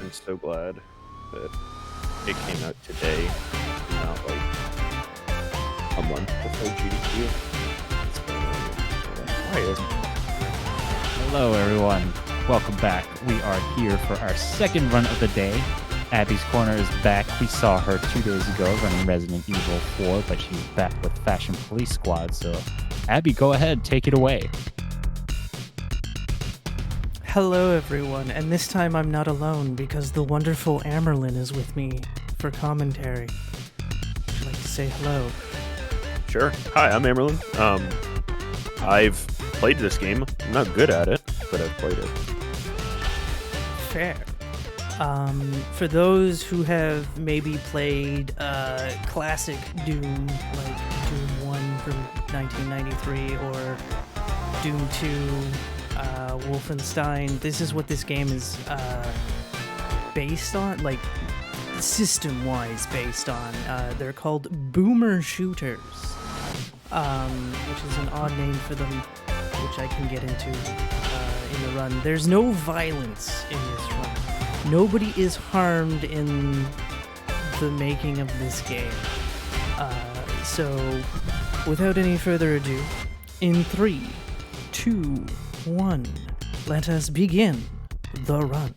I'm so glad that it came out today, not like a month before GDQ. Hello, everyone. Welcome back. We are here for our second run of the day. Abby's Corner is back. We saw her 2 days ago running Resident Evil 4, but she's back with Fashion Police Squad. So, Abby, go ahead. Take it away. Hello, everyone, and this time I'm not alone because the wonderful Amerlin is with me for commentary. Would you like to say hello? Sure. Hi, I'm Amerlin. I've played this game. I'm not good at it, but I've played it. Fair. For those who have maybe played classic Doom, like Doom 1 from 1993 or Doom 2, Wolfenstein, this is what this game is based on, like system-wise based on. They're called boomer shooters, which is an odd name for them, which I can get into in the run. There's no violence in this run. Nobody is harmed in the making of this game. So, without any further ado, in 3, 2, 1, let us begin the run.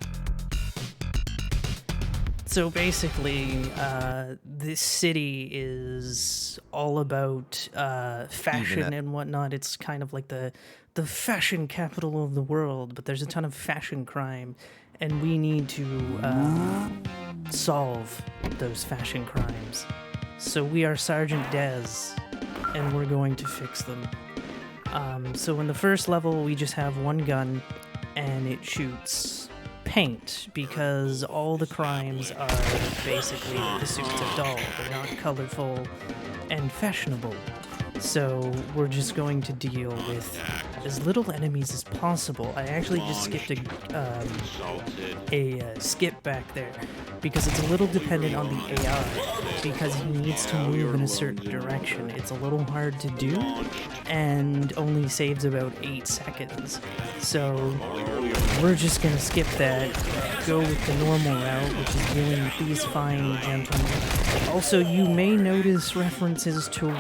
So basically, this city is all about fashion and whatnot. It's kind of like the fashion capital of the world, but there's a ton of fashion crime, and we need to solve those fashion crimes. So we are Sergeant Dez, and we're going to fix them. So in the first level, we just have one gun, and it shoots paint, because all the crimes are basically the suits of doll. They're not colorful and fashionable. So we're just going to deal with as little enemies as possible. I actually just skipped a skip back there because it's a little dependent on the AI, because he needs to move in a certain direction. It's a little hard to do and only saves about 8 seconds. So we're just going to skip that, go with the normal route, which is dealing with these fine gentlemen. Also, you may notice references to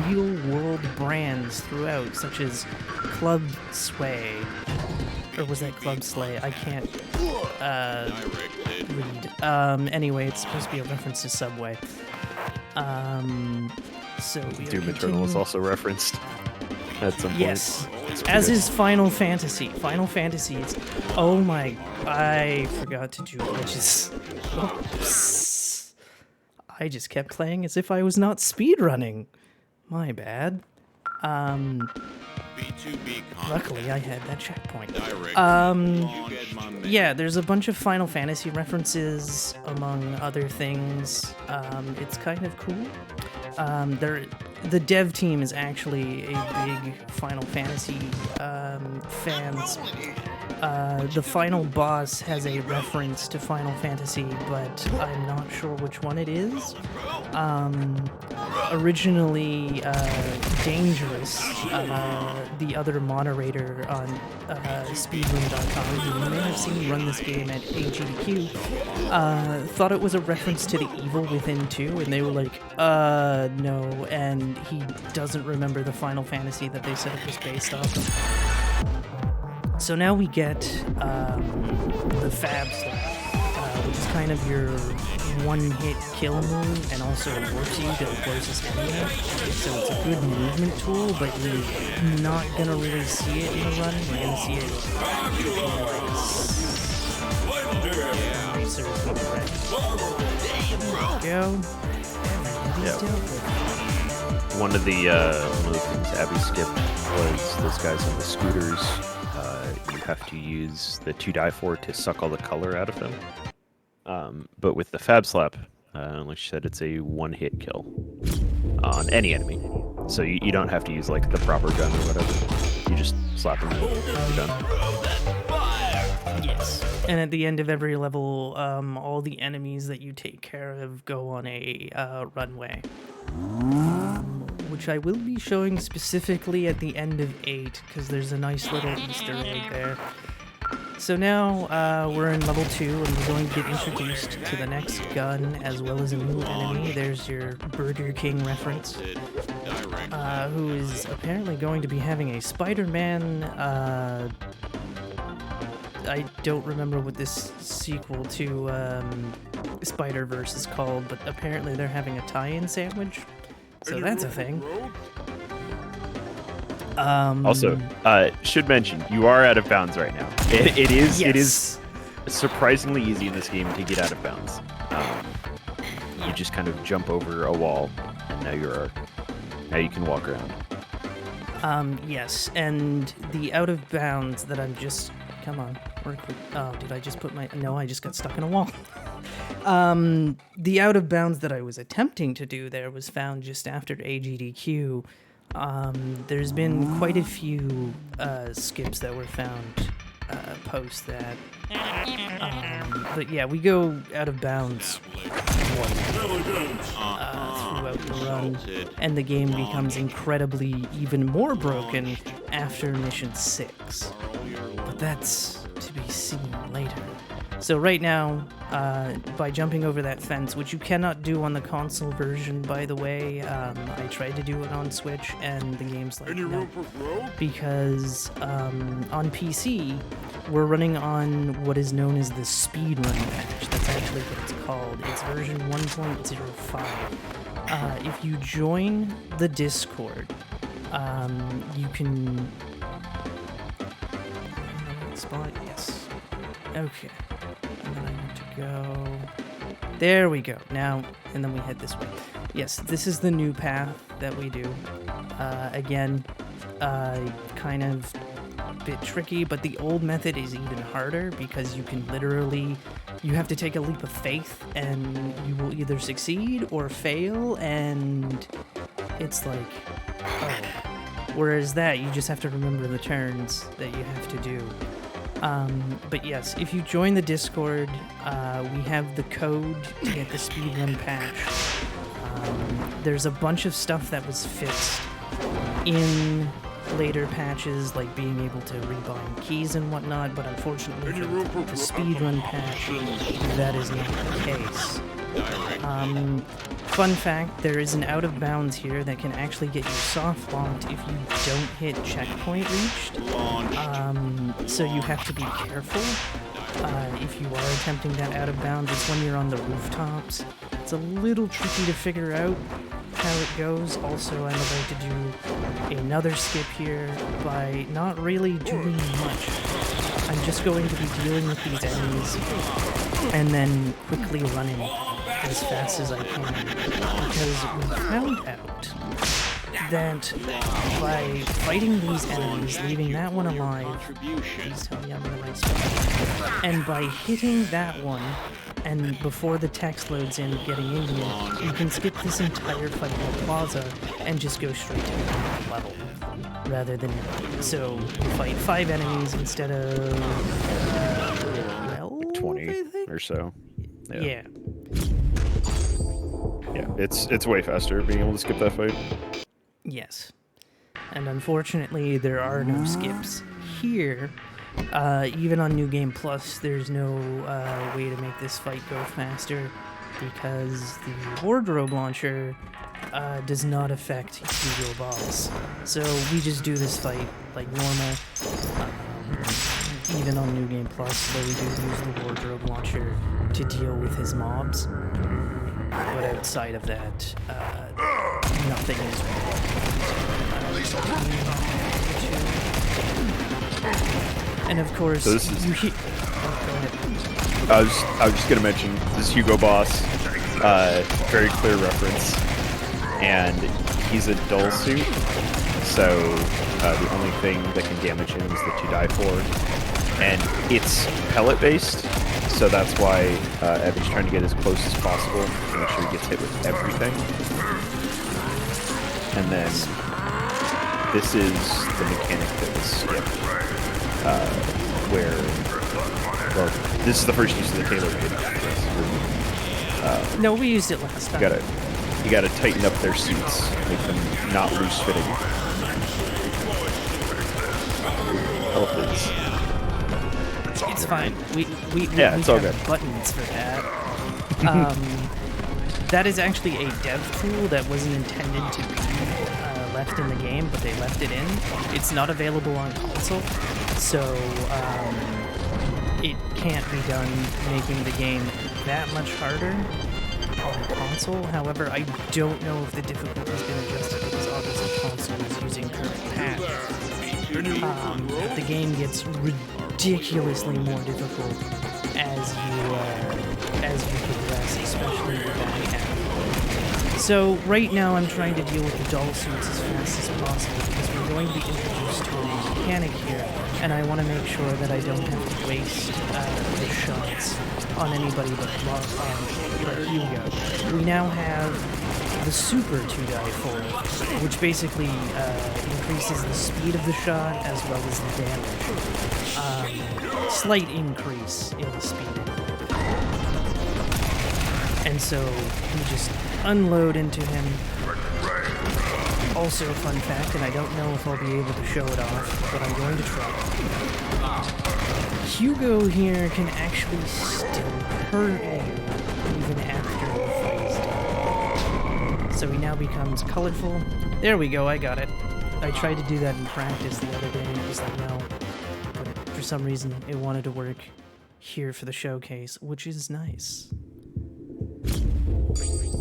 real-world brands throughout, such as Club Sway, or was that Club Slay? I can't read. Anyway, it's supposed to be a reference to Subway. So we Doom Eternal is also referenced at some point. Yes, as is Final Fantasy. Final Fantasy is... Oh my... I forgot to do glitches. Oops. I just kept playing as if I was not speedrunning. My bad. Luckily, I had that checkpoint. Yeah, there's a bunch of Final Fantasy references, among other things. It's kind of cool. The dev team is actually a big Final Fantasy fans. The final boss has a reference to Final Fantasy, but I'm not sure which one it is. Originally, Dangerous, the other moderator on speedrun.com, who you may have seen run this game at AGDQ, thought it was a reference to the Evil Within 2, and they were like, no, and he doesn't remember the Final Fantasy that they said it was based off of. So now we get the Fab Slap, which is kind of your one-hit kill move, and also warps you to the closest enemy. So it's a good movement tool, but you're not gonna really see it in the run. You're gonna see it go. One of the things Abby skipped was those guys on the scooters. You have to use the 2-die-4 to suck all the color out of them. But with the Fab Slap, like she said, it's a one-hit kill on any enemy. So you don't have to use like the proper gun or whatever. You just slap them and you're done. Yes. And at the end of every level, all the enemies that you take care of go on a runway. Which I will be showing specifically at the end of 8, because there's a nice little Easter egg there. So now we're in level 2, and we're going to get introduced to the next gun as well as a new enemy. There's your Burger King reference, who is apparently going to be having a Spider-Man. I don't remember what this sequel to Spider-Verse is called, but apparently they're having a tie-in sandwich. So that's a thing. Also, should mention, you are out of bounds right now. It is surprisingly easy in this game to get out of bounds. You just kind of jump over a wall, and now you can walk around. Yes, and the out of bounds that I'm just... Come on, work with... Oh, did I just put my... No, I just got stuck in a wall. The out of bounds that I was attempting to do there was found just after AGDQ. There's been quite a few skips that were found post that. But yeah, we go out of bounds throughout the run, and the game becomes incredibly even more broken after mission 6. But that's to be seen later. So right now, by jumping over that fence, which you cannot do on the console version, by the way, I tried to do it on Switch, and the game's like, no. Because on PC, we're running on what is known as the speedrun patch. That's actually what it's called. It's version 1.05. If you join the Discord, you can... Spot? Yes. Okay. And then I have to go... There we go. Now, and then we head this way. Yes, this is the new path that we do. Again, kind of a bit tricky, but the old method is even harder because you can literally... You have to take a leap of faith, and you will either succeed or fail, and it's like... Oh. Whereas that, you just have to remember the turns that you have to do. But yes, if you join the Discord, we have the code to get the speedrun patch. There's a bunch of stuff that was fixed in later patches, like being able to rebind keys and whatnot, but unfortunately for the speedrun patch, that is not the case. Fun fact, there is an out of bounds here that can actually get you soft locked if you don't hit checkpoint reached. So you have to be careful if you are attempting that out of bounds. It's when you're on the rooftops. It's a little tricky to figure out how it goes. Also, I'm about to do another skip here by not really doing much. I'm just going to be dealing with these enemies and then quickly running as fast as I can, because we found out that by fighting these enemies, leaving that one alive, please tell me I'm in the right spot, and by hitting that one, and before the text loads in, getting into it, you can skip this entire fight in the plaza and just go straight to the next level, rather than... So, you fight 5 enemies instead of... 20 I think? or so. Yeah. Yeah, it's way faster being able to skip that fight. Yes. And unfortunately, there are no skips here. Even on New Game Plus, there's no way to make this fight go faster because the wardrobe launcher does not affect Hugo Balls. So we just do this fight like normal. Even on New Game Plus, though we do use the wardrobe launcher to deal with his mobs. But outside of that, nothing is and of course, so this is... you hear... Oh, go ahead. I was just gonna mention this is Hugo Boss, very clear reference, and he's a dull suit, so the only thing that can damage him is the 2-die-4, and it's pellet based, so that's why Abby's trying to get as close as possible to make sure he gets hit with everything. And then this is the mechanic that was skipped, where, well, this is the first use of the tailor-made. No, we used it last time. You gotta tighten up their suits, make them not loose-fitting. Health is It's fine. We Yeah, it's all have good. buttons for that. That is actually a dev tool that wasn't intended to be left in the game, but they left it in. It's not available on console, so it can't be done making the game that much harder on console. However, I don't know if the difficulty has been adjusted because obviously console is using current patch. The game gets ridiculously more difficult as you progress, especially with that half. So right now I'm trying to deal with the doll suits as fast as possible because we're going to be introduced to a mechanic here, and I want to make sure that I don't have to waste the shots on anybody but Hugo. We now have the Super 2x4, which basically increases the speed of the shot as well as the damage. Slight increase in the speed. And so we just unload into him. Also a fun fact, and I don't know if I'll be able to show it off, but I'm going to try. Hugo here can actually still hurt you even after the fight is done. So he now becomes colorful. There we go, I got it. I tried to do that in practice the other day and it was like, no. But for some reason, it wanted to work here for the showcase, which is nice.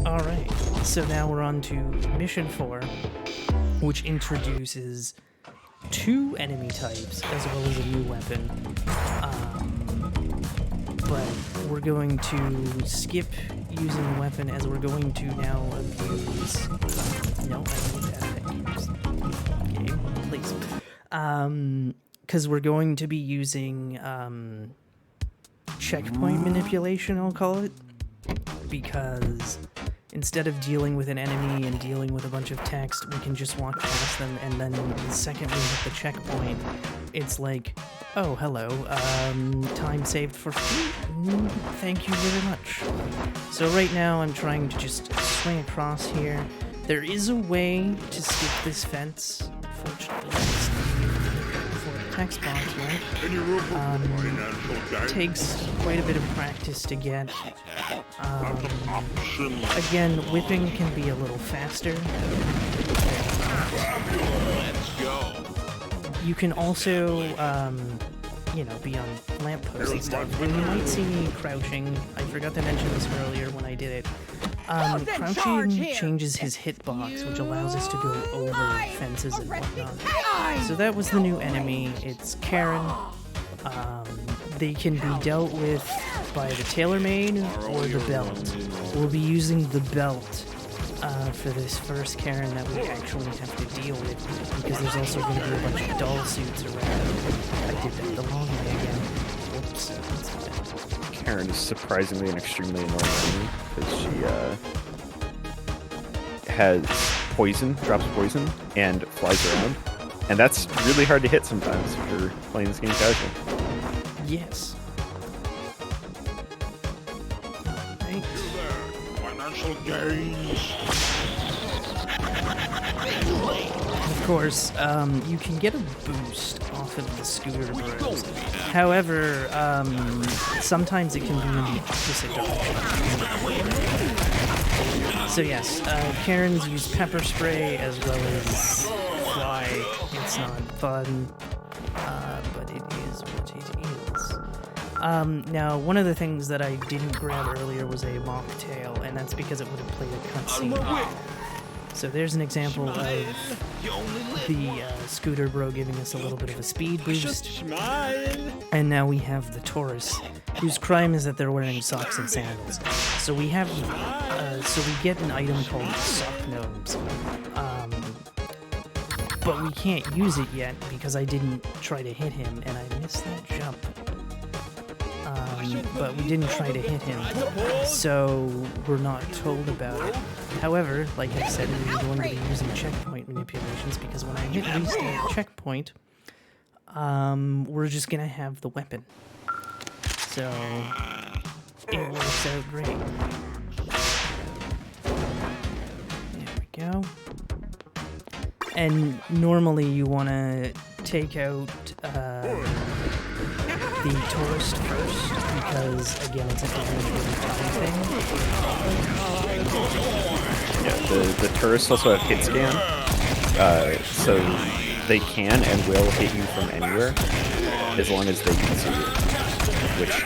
Alright, so now we're on to Mission 4, which introduces 2 enemy types as well as a new weapon. But we're going to skip using the weapon as we're going to now abuse... No, I need that thing. Game, please. Because we're going to be using checkpoint manipulation, I'll call it. Because instead of dealing with an enemy and dealing with a bunch of text, we can just walk past them, and then the second we hit the checkpoint, it's like, oh, hello, time saved for free? Thank you very much. So right now I'm trying to just swing across here. There is a way to skip this fence. Fortunately, it's for the text box, right? Takes quite a bit of practice to get. Again, whipping can be a little faster. You can also, be on lampposts and stuff. And you might see me crouching. I forgot to mention this earlier when I did it. Crouching changes his hitbox, which allows us to go over fences and whatnot. So that was the new enemy. It's Karen. They can be dealt with by the TaylorMade or the belt. We'll be using the belt for this first Karen that we actually have to deal with, because there's also going to be a bunch of doll suits around. I did that the long way again. Whoops. Karen is surprisingly and extremely annoying to me because she has poison, drops poison, and flies around. And that's really hard to hit sometimes if you're playing this game casual. Yes. Right. Financial gains. Of course, you can get a boost off of the scooter bros. However, sometimes it can be in the opposite direction. So yes, Karens use pepper spray as well as fly. It's not fun, but it is what it is. Now, one of the things that I didn't grab earlier was a mocktail, and that's because it would have played a cutscene. So there's an example of the scooter bro giving us a little bit of a speed boost. And now we have the Taurus, whose crime is that they're wearing socks and sandals. So we have, so we get an item called Sock Gnomes. But we can't use it yet because I didn't try to hit him, and I missed that jump. But we didn't try to hit him, so we're not told about it. However, like I said, we're going to be using checkpoint manipulations, because when I hit restart checkpoint, we're just going to have the weapon. So, it works out great. There we go. And normally you want to take out the tourist first because, again, it's like a really good time thing. Yeah, the tourists also have hit scan, so they can and will hit you from anywhere as long as they can see you, which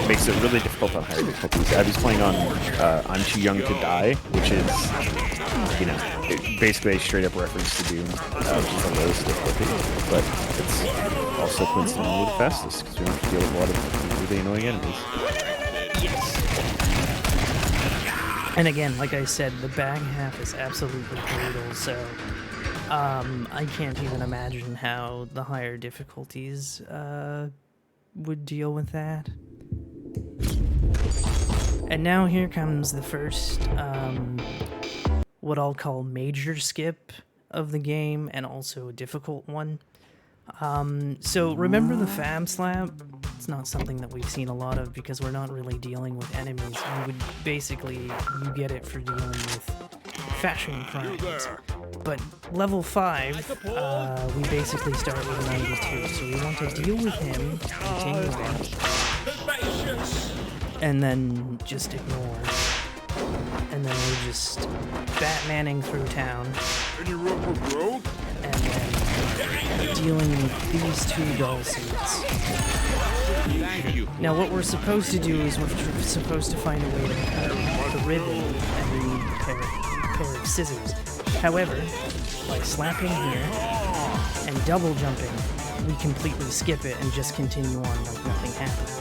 makes it really difficult on higher difficulties. Abby's playing on I'm Too Young to Die, which is, you know, basically a straight-up reference to Doom, which is the lowest difficulty, but it's also coincidentally the fastest, because we don't have to deal with a lot of really annoying enemies. And again, like I said, the back half is absolutely brutal, so I can't even imagine how the higher difficulties would deal with that. And now here comes the first, what I'll call major skip of the game, and also a difficult one. So remember the Fab Slap? It's not something that we've seen a lot of because we're not really dealing with enemies. You would basically, you get it for dealing with fashion crimes. But level 5, we basically start with 92, so we want to deal with him, continue on, and then just ignore. And then we're just Batmaning through town. Any room for growth? And then dealing with these 2 dull suits. Thank you. Now what we're supposed to do is we're supposed to find a way to cut the ribbon, and we need a pair of scissors. However, by slapping here and double jumping, we completely skip it and just continue on like nothing happened.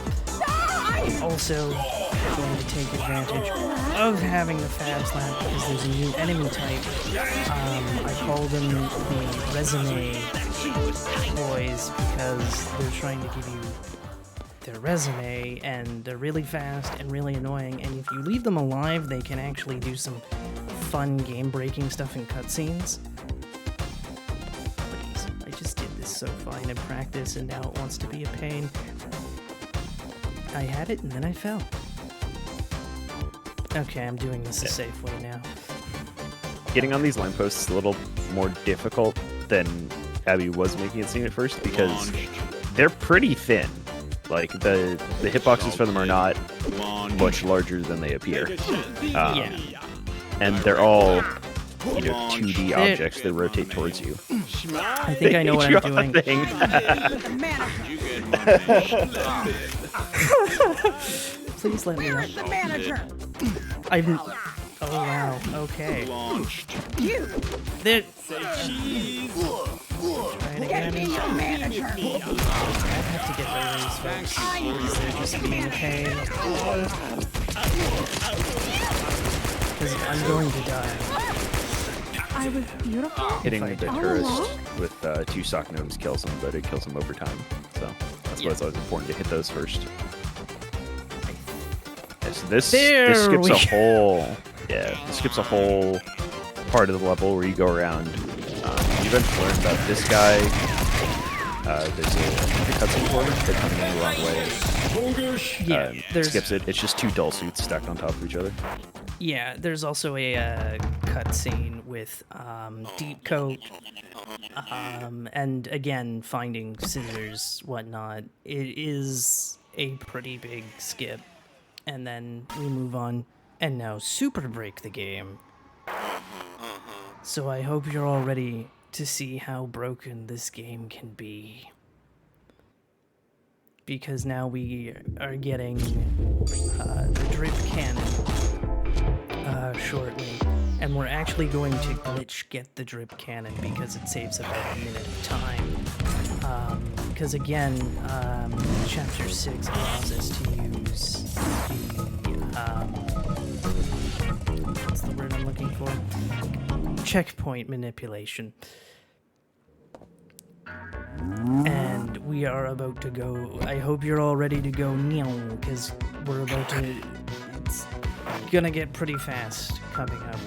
Also, we're going to take advantage of having the Fab Slap because there's a new enemy type. I call them the resume boys because they're trying to give you their resume, and they're really fast and really annoying, and if you leave them alive, they can actually do some fun game-breaking stuff in cutscenes. Please, I just did this so fine in practice, and now it wants to be a pain. I had it, and then I fell. Okay, I'm doing this a safe way now. Getting on these lampposts is a little more difficult than Abby was making it seem at first, because they're pretty thin. Like, the hitboxes for them are not much larger than they appear. Yeah. And they're all, you know, 2D objects that rotate towards you. I think I know what I'm doing. Please let me up. The manager. I've... Oh, wow. Okay. There... Trying again. Get me your manager. I have to get rid of these folks. They're just being a pain. Because I'm going to die. I was beautiful. Hitting the Fight. tourist with 2 sock gnomes kills them, but it kills them over time. So that's why it's always important to hit those first. Yeah, so this skips a whole... Yeah, this skips a whole part of the level where you go around. You eventually learn about this guy. There's a cutscene for him. They're coming in the wrong way. Yeah, there's... Skips it. It's just 2 dull suits stacked on top of each other. Yeah, there's also a cutscene with Deep Coat, and again, finding scissors, whatnot. It is a pretty big skip. And then we move on, and now super break the game. So I hope you're all ready to see how broken this game can be. Because now we are getting the drip cannon shortly. And we're actually going to glitch get the drip cannon because it saves about a minute of time. Because again, Chapter 6 allows us to use the, what's the word I'm looking for? Checkpoint manipulation. And we are about to go, I hope you're all ready to go now, because we're about to, it's gonna get pretty fast coming up.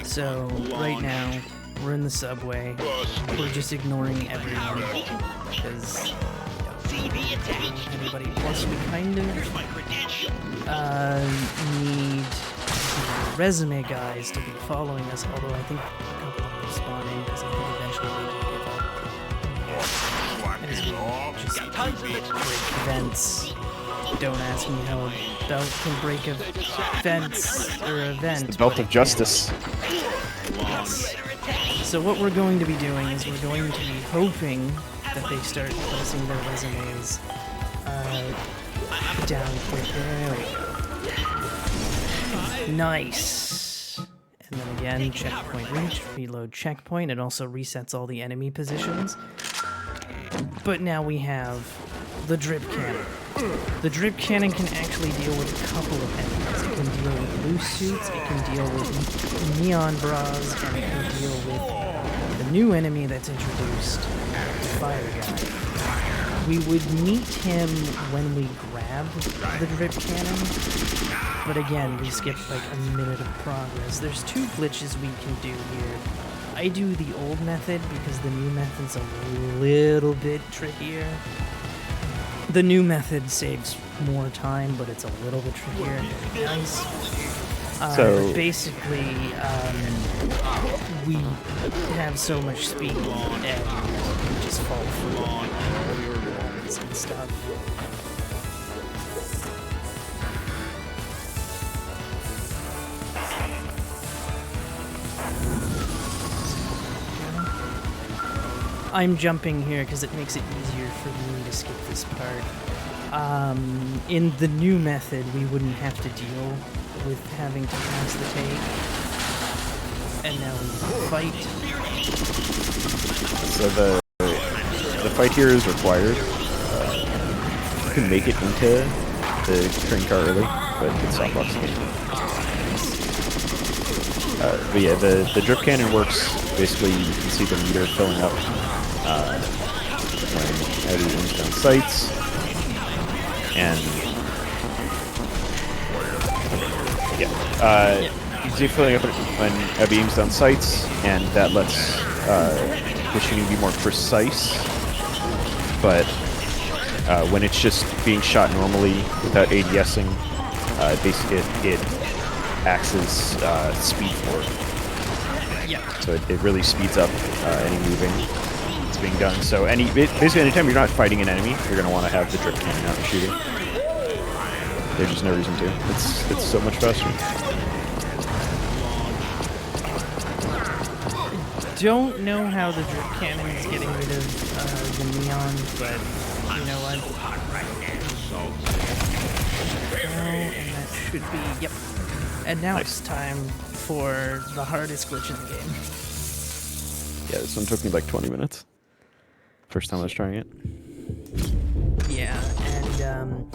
So, right now, we're in the subway, we're just ignoring everyone, because anybody, plus we kind of need the resume guys to be following us, although I think a couple of them spawn in, because I think eventually they will give up. vents. Don't ask me how a belt can break a fence or a vent. The belt but of it justice. Yes. So what we're going to be doing is we're going to be hoping that they start placing their resumes down quick. There we go. Nice. And then again, checkpoint reached, reload checkpoint. It also resets all the enemy positions. But now we have the drip cannon. The drip cannon can actually deal with a couple of enemies. It can deal with loose suits, it can deal with neon bras, and it can deal with the new enemy that's introduced, the fire guy. We would meet him when we grab the drip cannon, but again, we skipped like a minute of progress. There's two glitches we can do here. I do the old method because the new method's a little bit trickier. The new method saves more time, but it's a little bit trickier. Nice. So- basically, we have so much speed and we just fall through walls and stuff. I'm jumping here because it makes it easier for me to skip this part. In the new method, we wouldn't have to deal with having to pass the tape. And now we fight. So the fight here is required. You can make it into the train car early, but it's softbox game. But yeah, the drip cannon works. Basically, you can see the meter filling up when Abby aims down sights, and yeah, you can see it filling up when Abby aims down sights, and that lets the shooting be more precise. But when it's just being shot normally without ADSing, basically it acts as speed for it. Yeah. So it really speeds up any moving that's being done. So basically anytime you're not fighting an enemy, you're going to want to have the drip cannon out and shooting. There's just no reason to. It's so much faster. Don't know how the drip cannon is getting rid of the neon, but you know what? And that should be, yep. And now Nice. it's time for the hardest glitch in the game. Yeah, this one took me like 20 minutes. First time I was trying it. Yeah, and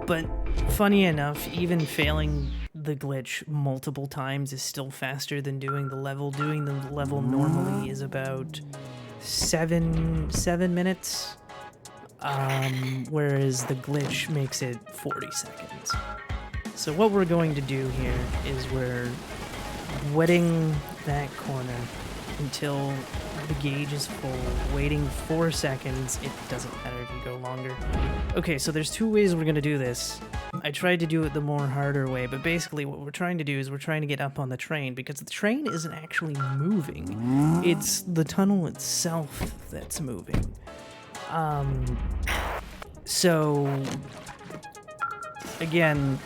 but funny enough, even failing the glitch multiple times is still faster than doing the level. Doing the level normally is about seven minutes, whereas the glitch makes it 40 seconds. So what we're going to do here is we're wetting that corner until the gauge is full, waiting 4 seconds. It doesn't matter if you go longer. Okay, so there's two ways we're going to do this. I tried to do it the more harder way, but basically what we're trying to do is we're trying to get up on the train because the train isn't actually moving. It's the tunnel itself that's moving. So again,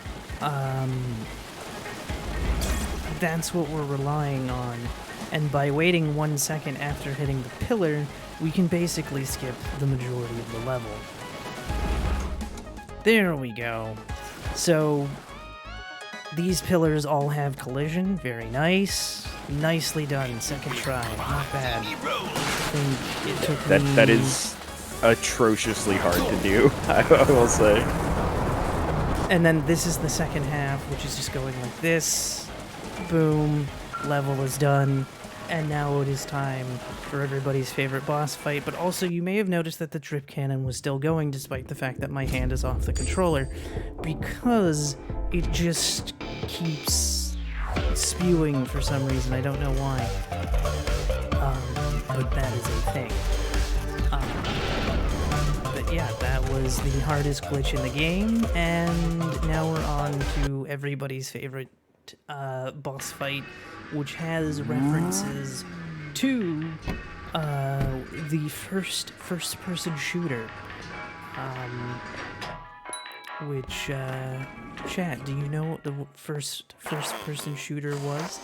that's what we're relying on. And by waiting 1 second after hitting the pillar, we can basically skip the majority of the level. There we go. So, these pillars all have collision. Very nice. Nicely done. Second try. Not bad. I think it took me... That is atrociously hard to do, I will say. And then this is the second half, which is just going like this. Boom. Level is done. And now it is time for everybody's favorite boss fight. But also, you may have noticed that the drip cannon was still going despite the fact that my hand is off the controller, because it just keeps spewing for some reason. I don't know why. But that is a thing. But yeah, that was the hardest glitch in the game, and now we're on to everybody's favorite boss fight, which has references to the first-person shooter. which, chat, do you know what the first-person shooter was?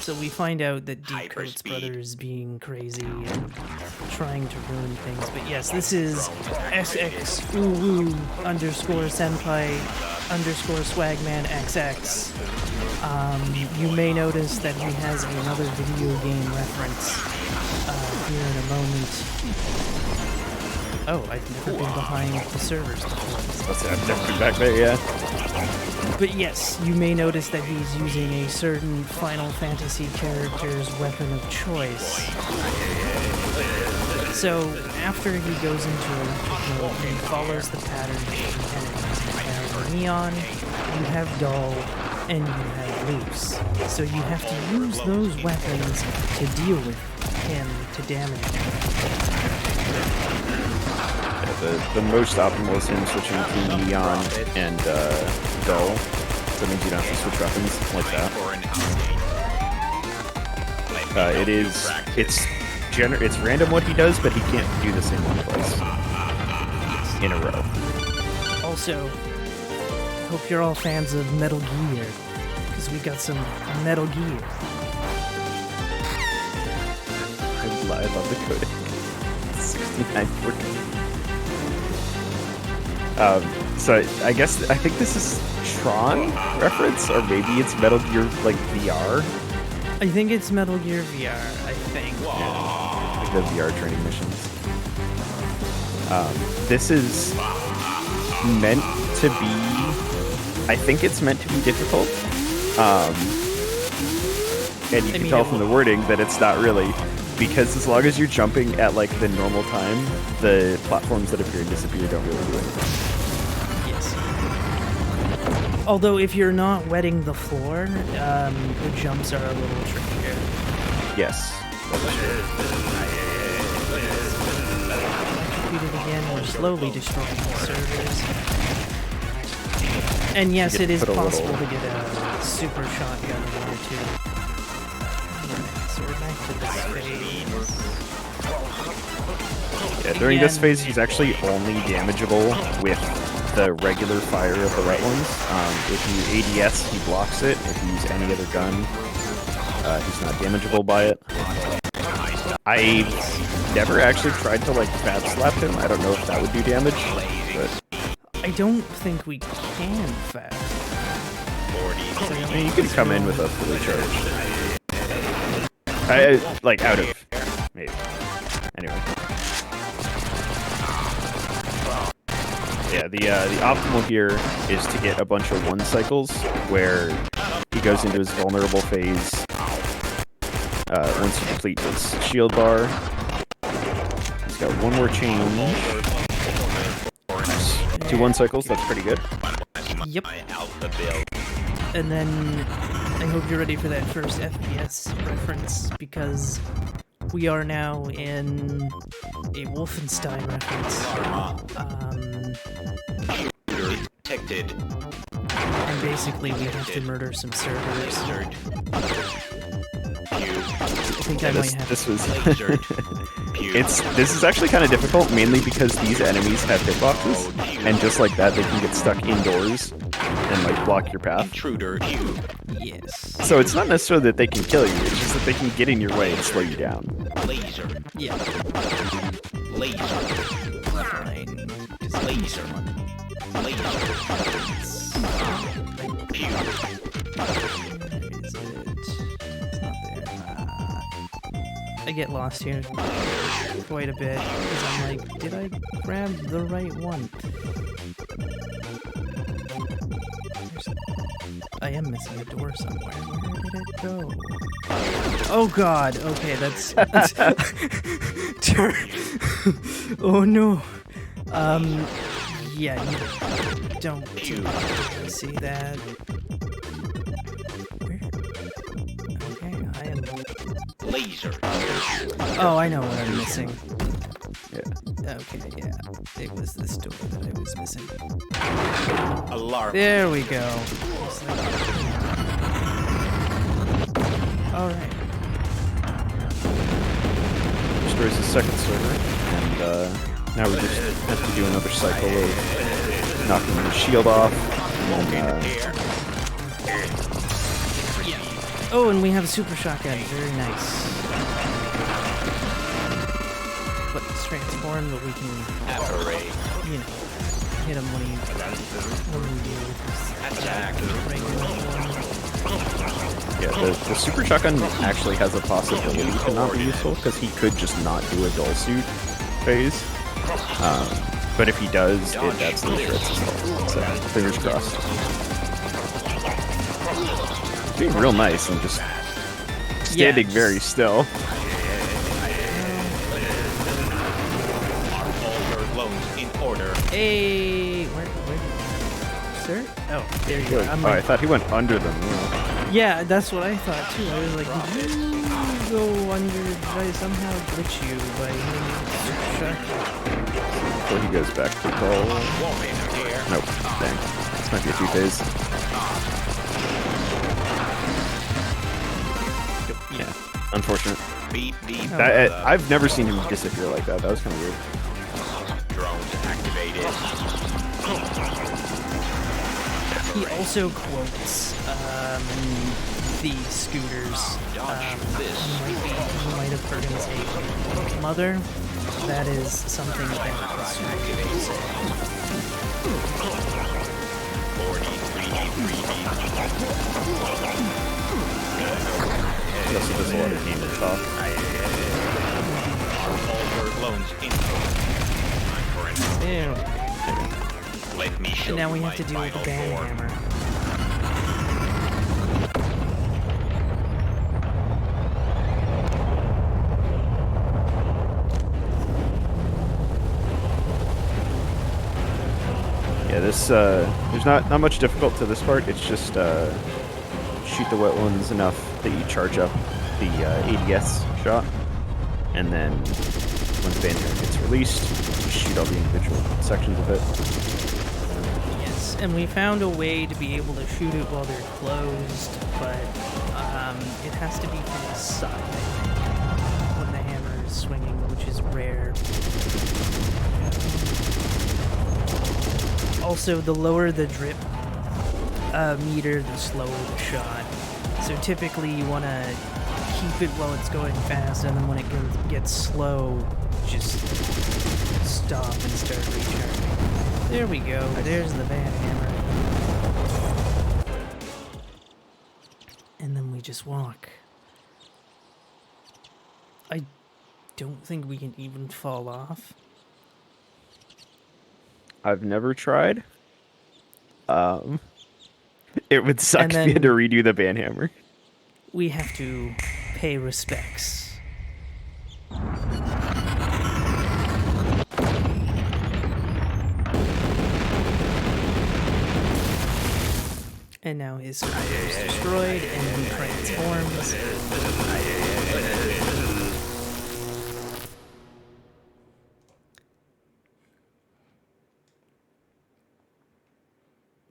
So we find out that Deep Coat's brother is being crazy and trying to ruin things. But yes, this is SX_senpai_swagman XX. You may notice that he has another video game reference here in a moment. Oh, I've never been behind the servers before. I've never been back there, yeah. But yes, you may notice that he's using a certain Final Fantasy character's weapon of choice. So, after he goes into electric mode, he follows the pattern of the enemies. You have Neon, you have Dull, and you have Loose. So you have to use those weapons to deal with him, to damage him. The most optimal is him switching between Neon and Dull. So that means you don't have to switch weapons like that. It's random what he does, but he can't do the same one twice in a row. Also, I hope you're all fans of Metal Gear, because we got some Metal Gear. I love the coding. 6914. So I think this is Tron reference, or maybe it's Metal Gear like VR. I think it's Metal Gear VR, I think. Yeah, like the VR training missions. This is meant to be, I think it's meant to be difficult. And you can tell from the wording that it's not really, because as long as you're jumping at like the normal time, the platforms that appear and disappear don't really do anything. Yes. Although if you're not wetting the floor, the jumps are a little trickier. Yes. Electrocuted again, we're slowly destroying the servers. And yes, it is possible to get a super shotgun in there too. So we're back to this phase. Yeah, during this phase, he's actually only damageable with the regular fire of the wet ones. If you ADS, he blocks it. If you use any other gun, he's not damageable by it. I never actually tried to like fab slap him. I don't know if that would do damage, but I don't think we can fast. I mean, you can come in with a fully charged. Like out of maybe. Anyway. Yeah, the optimal here is to get a bunch of one cycles where he goes into his vulnerable phase. Once you complete his shield bar, he's got one more change. Nice. 2 1 cycles, that's pretty good. Yep. And then I hope you're ready for that first FPS reference, because we are now in a Wolfenstein reference. Detected. And basically we have to murder some servers. I think I might have this is actually kind of difficult, mainly because these enemies have hitboxes, and just like that, they can get stuck indoors and like block your path. Intruder. Yes. So it's not necessarily that they can kill you; it's just that they can get in your way and slow you down. Laser. Yeah. Laser. Fine. Just laser. Laser. Pew. Where is it? It's not there. I get lost here quite a bit, because I'm like, did I grab the right one? I am missing a door somewhere. Where did it go? Oh god, okay, that's oh no. Yeah, you don't see that. Where? Okay, I am... Laser. Oh, I know what I'm missing. Yeah. Okay, yeah. It was this door that I was missing. Alarm. There we go. Alright. destroys his second server, and now we just have to do another cycle of knocking the shield off. And then, Oh, and we have a super shotgun. Very nice. But it's transformed, but we can, you know, hit him when he deals with his regular form. yeah, the super shotgun actually has a possibility to not be useful, because he could just not do a dull suit phase. But if he does, it absolutely shreds his health. So, fingers crossed. Being real nice and just standing very still. Hey, where sir? Oh, there you go. I'm I like, thought he went under them. yeah, that's what I thought too. I was like, did you go under? Did I somehow glitch you by hitting super shotgun? Before he goes back to goal. Nope. Dang. This might be a two-phase. Yeah. Unfortunate. I've never seen him disappear like that. That was kind of weird. Drones activated. He also quotes the scooters. You might have heard him say "mother." That is something that scooters say. He also does a lot of game talk. Let me show And now we you have to my deal with the final band form. hammer. Yeah, this there's not much difficult to this part. It's just shoot the wet ones enough that you charge up the ADS shot, and then when the band hammer gets released, you shoot all the individual sections of it. Yes, and we found a way to be able to shoot it while they're closed, but it has to be from the side when the hammer is swinging, which is rare. Also, the lower the drip meter, the slower the shot. So typically you want to keep it while it's going fast, and then when it gets slow, just stop and start recharging. There we go. There's the band hammer. And then we just walk. I don't think we can even fall off. I've never tried. It would suck And if you had then- to redo the band hammer. We have to pay respects. And now his scooter is destroyed and he transforms.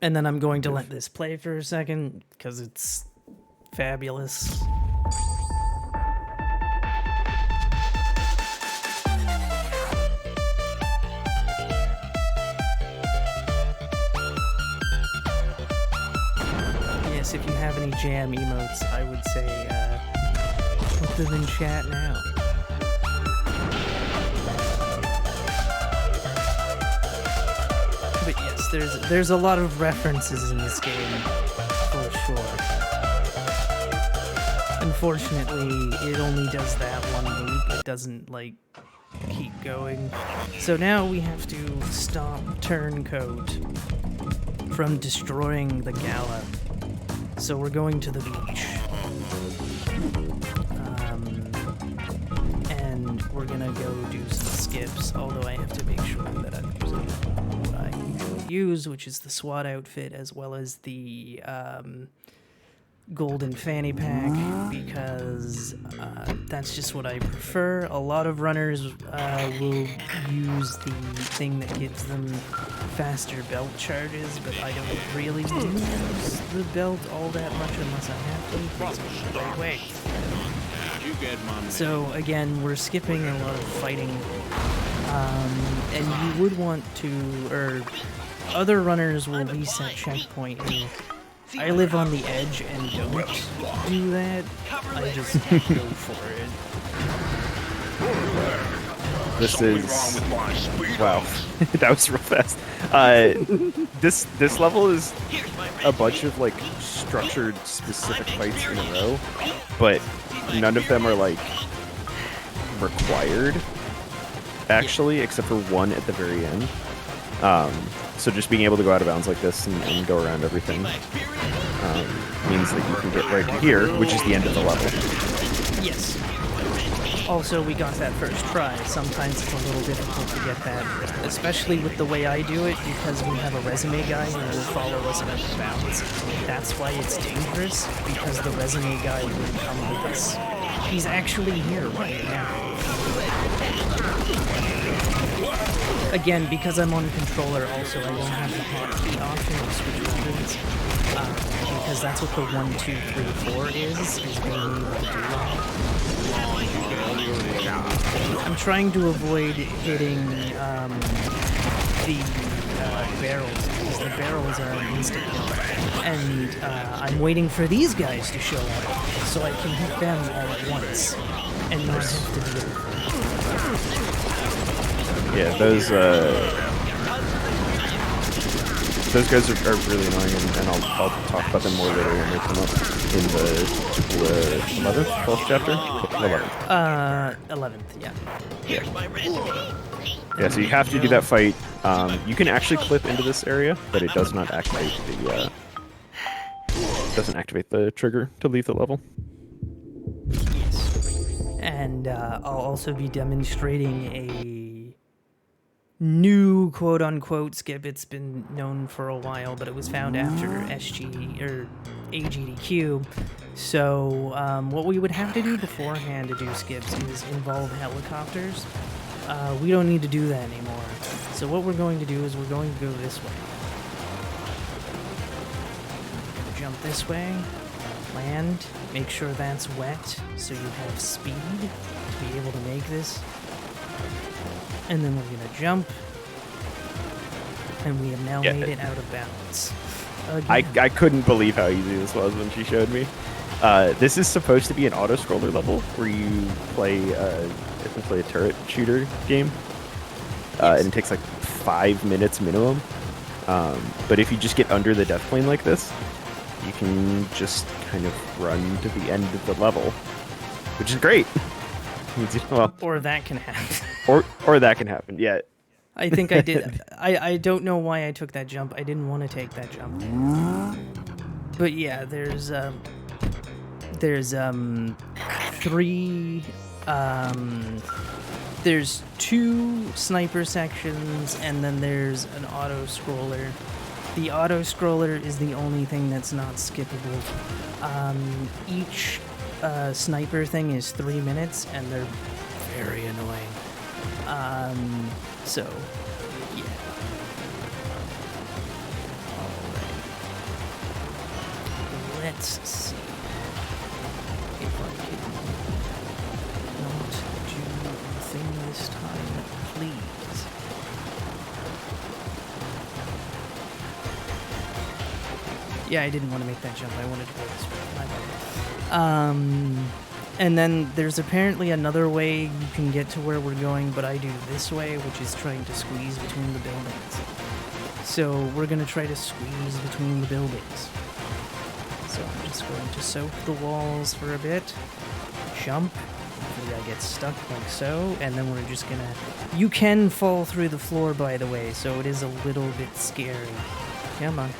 And then I'm going to let this play for a second because it's fabulous. Yes, if you have any jam emotes, I would say put them in chat now. But yes, there's a lot of references in this game, for sure. Unfortunately, it only does that one loop. It doesn't, like, keep going. So now we have to stop Turncoat from destroying the Gala. So we're going to the beach. And we're gonna go do some skips, although I have to make sure that I'm using what I usually use, which is the SWAT outfit, as well as the golden fanny pack, because that's just what I prefer. A lot of runners will use the thing that gives them faster belt charges, but I don't really use the belt all that much unless I have to. Please go the right way. You get my man. So again, we're skipping a lot of fighting, and you would want to, or other runners will reset checkpoint. And I live on the edge and don't do that. I just go for it. This is wow. That was real fast. This level is a bunch of like structured specific fights in a row, but none of them are like required actually, except for one at the very end. So just being able to go out of bounds like this and go around everything means that you can get right to here, which is the end of the level. Yes. Also, we got that first try. Sometimes it's a little difficult to get that, especially with the way I do it, because we have a resume guy who will follow us out of bounds. That's why it's dangerous, because the resume guy will come with us. He's actually here right now. Again, because I'm on controller, also I don't have the hotkey option to switch weapons, because that's what the 1, 2, 3, 4 is being able to do that. I'm trying to avoid hitting the barrels, because the barrels are an instant kill. And I'm waiting for these guys to show up, so I can hit them all at once, and not have to deal with them. Yeah, those guys are really annoying, and I'll talk about them more later when they come up in the 11th, 12th chapter? 11th. 11th, yeah. Yeah, so you have to do that fight. You can actually clip into this area, but it does not activate the doesn't activate the trigger to leave the level. Yes. And I'll also be demonstrating a new quote-unquote skip. It's been known for a while, but it was found after SG or AGDQ. So what we would have to do beforehand to do skips is involve helicopters. We don't need to do that anymore. So what we're going to do is we're going to go this way. Jump this way, land, make sure that's wet so you have speed to be able to make this. And then we're gonna jump, and we have now made it out of bounds. I couldn't believe how easy this was when she showed me. This is supposed to be an auto-scroller level where you play essentially a turret shooter game, and it takes like 5 minutes minimum. But if you just get under the death plane like this, you can just kind of run to the end of the level, which is great. Well, or that can happen. or that can happen. Yeah. I think I did. I don't know why I took that jump. I didn't want to take that jump. But yeah, there's 3 there's 2 sniper sections, and then there's an auto scroller. The auto scroller is the only thing that's not skippable. Each sniper thing is 3 minutes, and they're very annoying. So, yeah. Alright. Let's see if I can not do the thing this time, please. Yeah, I didn't want to make that jump. I wanted to go this way. My bad. And then there's apparently another way you can get to where we're going, but I do this way, which is trying to squeeze between the buildings. So we're going to try to squeeze between the buildings. So I'm just going to soak the walls for a bit, jump, hopefully I get stuck like so, and then we're just going to... You can fall through the floor, by the way, so it is a little bit scary. Come on.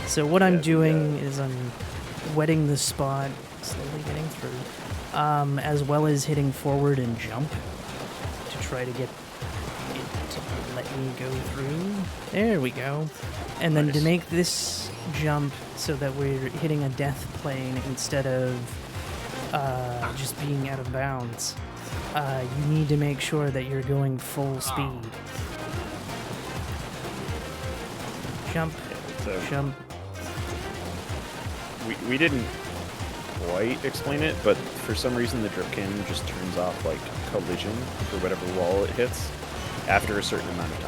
So what I'm doing is I'm wetting the spot, slowly getting through, as well as hitting forward and jump to try to get it to let me go through. There we go. And then to make this jump so that we're hitting a death plane instead of just being out of bounds, you need to make sure that you're going full speed. Jump, jump. We didn't quite explain it, but for some reason the drip cannon just turns off like collision for whatever wall it hits after a certain amount of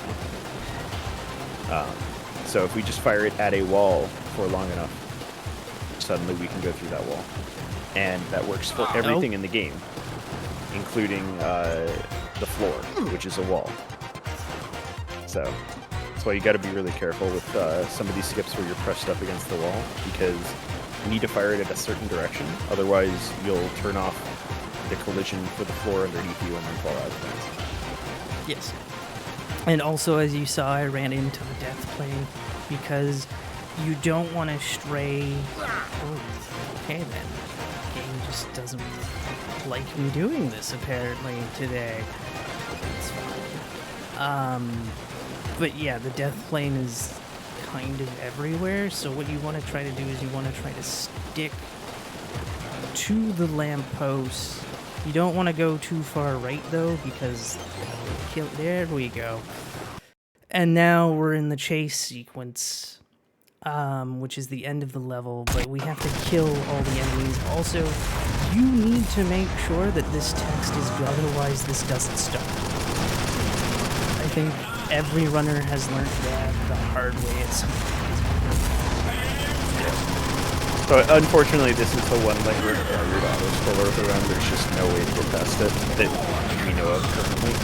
time. So if we just fire it at a wall for long enough, suddenly we can go through that wall. And that works for everything in the game, including the floor, which is a wall. So that's why you got to be really careful with some of these skips where you're pressed up against the wall, because you need to fire it at a certain direction. Otherwise, you'll turn off the collision for the floor underneath you and then fall out of bounds. Yes. And also, as you saw, I ran into the death plane because you don't want to stray. Oh, okay then. The game just doesn't like me doing this apparently today. It's fine. But yeah, the death plane is kind of everywhere. So what you want to try to do is you want to try to stick to the lamppost. You don't want to go too far right though, because there we go. And now we're in the chase sequence, which is the end of the level, but we have to kill all the enemies. Also, you need to make sure that this text is good, otherwise this doesn't stop. I think every runner has learned that the hard way at some point. So unfortunately, this is the one language weird auto-scroller around. There's just no way to get past it that we know of currently.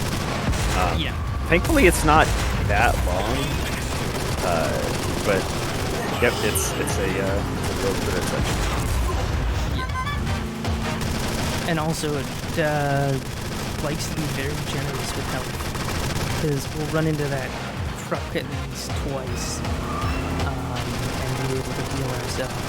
Yeah. Thankfully, it's not that long, but yep, it's a real good section. Yeah. And also, it likes to be very generous with health, because we'll run into that truck at least twice, and be able to heal ourselves.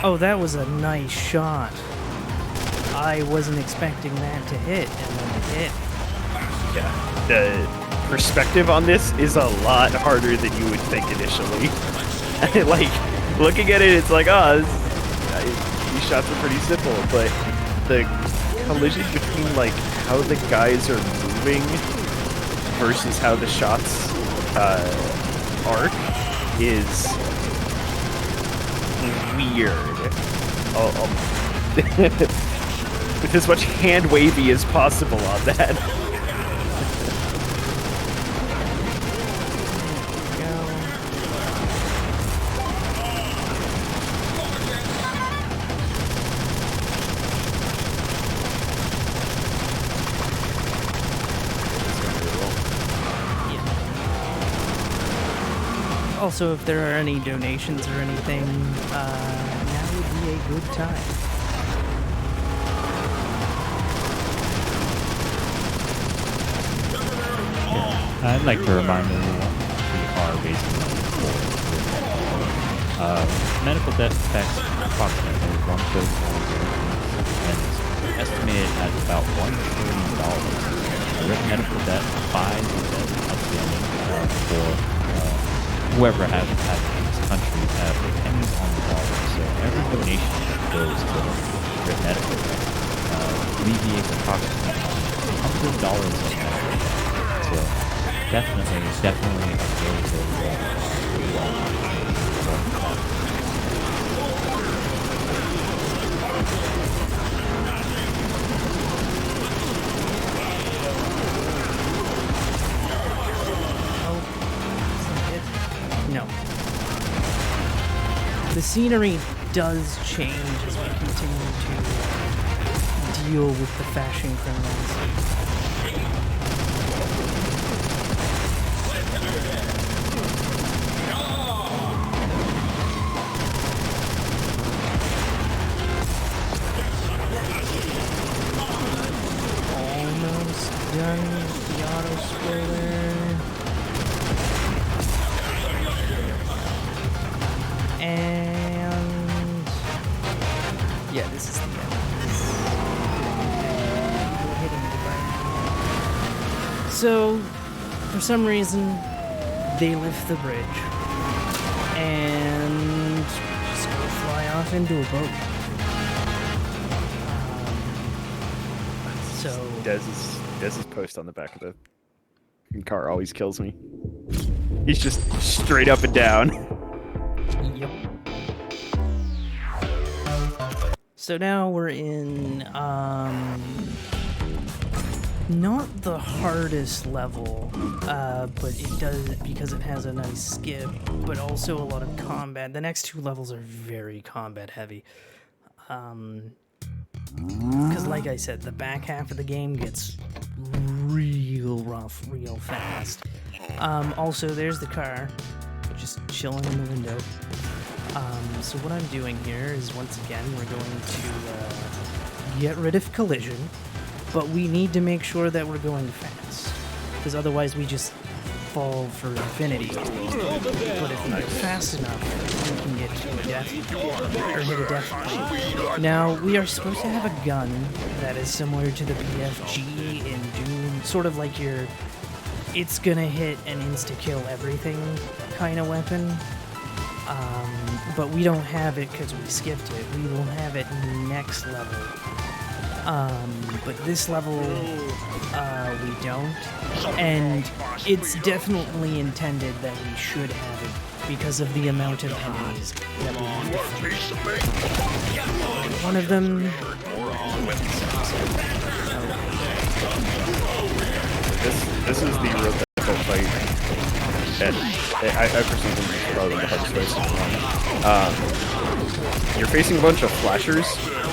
Oh, that was a nice shot. I wasn't expecting that to hit, and then it hit. Yeah, the perspective on this is a lot harder than you would think initially. Like, looking at it, it's like, these shots are pretty simple, but the collision between, like, how the guys are moving versus how the shots arc is weird. With as much hand wavy as possible on that. Also, if there are any donations or anything, now would be a good time. I'd like to remind everyone we are raising money for medical death affects approximately $1 billion and is estimated at about $1 trillion. Medical debt, fines, and debt outstanding for whoever has had in this country depends on the dollar. So every donation that goes to written medical debt alleviates approximately $100 of medical debt. So definitely a very, very well. No. The scenery does change as we continue to deal with the fashion criminals. Almost done with the auto scroller. And yeah, this is the end. So, for some reason, they lift the bridge and just go fly off into a boat. Dez's post on the back of the car always kills me. He's just straight up and down. Yep. So now we're in not the hardest level, but it does because it has a nice skip, but also a lot of combat. The next two levels are very combat heavy. Because like I said, the back half of the game gets real rough, real fast. Also, there's the car, just chilling in the window. So what I'm doing here is, once again, we're going to get rid of collision, but we need to make sure that we're going fast, because otherwise we just fall for infinity. But if we go fast enough, we can get to a death, or hit a death point. Now, we are supposed to have a gun that is similar to the BFG in Doom, sort of like your it's gonna hit and insta-kill everything kind of weapon. But we don't have it because we skipped it. We will have it next level. But this level, we don't. And it's definitely intended that we should have it because of the amount of enemies that we have to fight. One of them... This is the real difficult fight. And I personally think it's probably the hardest fight. You're facing a bunch of flashers,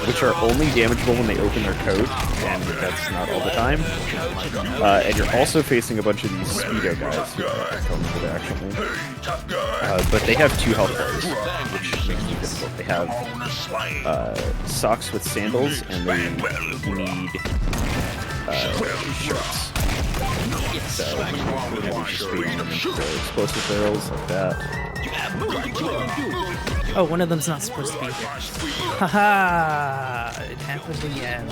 which are only damageable when they open their coat, and that's not all the time. And you're also facing a bunch of these speedo guys, who I can't remember the actual name. But they have 2 health bars, which makes it difficult. They have socks with sandals, and they need shirts. So, explosive barrels like that. Oh, one of them's not supposed to be here. Haha! It happened again.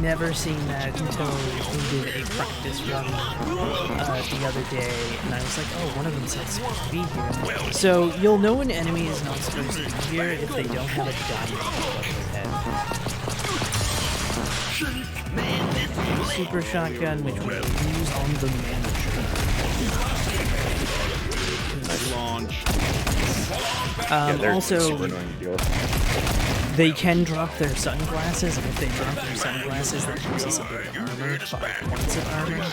Never seen that until we did a practice run the other day, and I was like, oh, one of them's not supposed to be here. So, you'll know an enemy is not supposed to be here if they don't have a diamond above their head. Super shotgun, which we use on the manager. Also, they can drop their sunglasses, and if they drop their sunglasses, that gives us a bit of armor, 5 points of armor.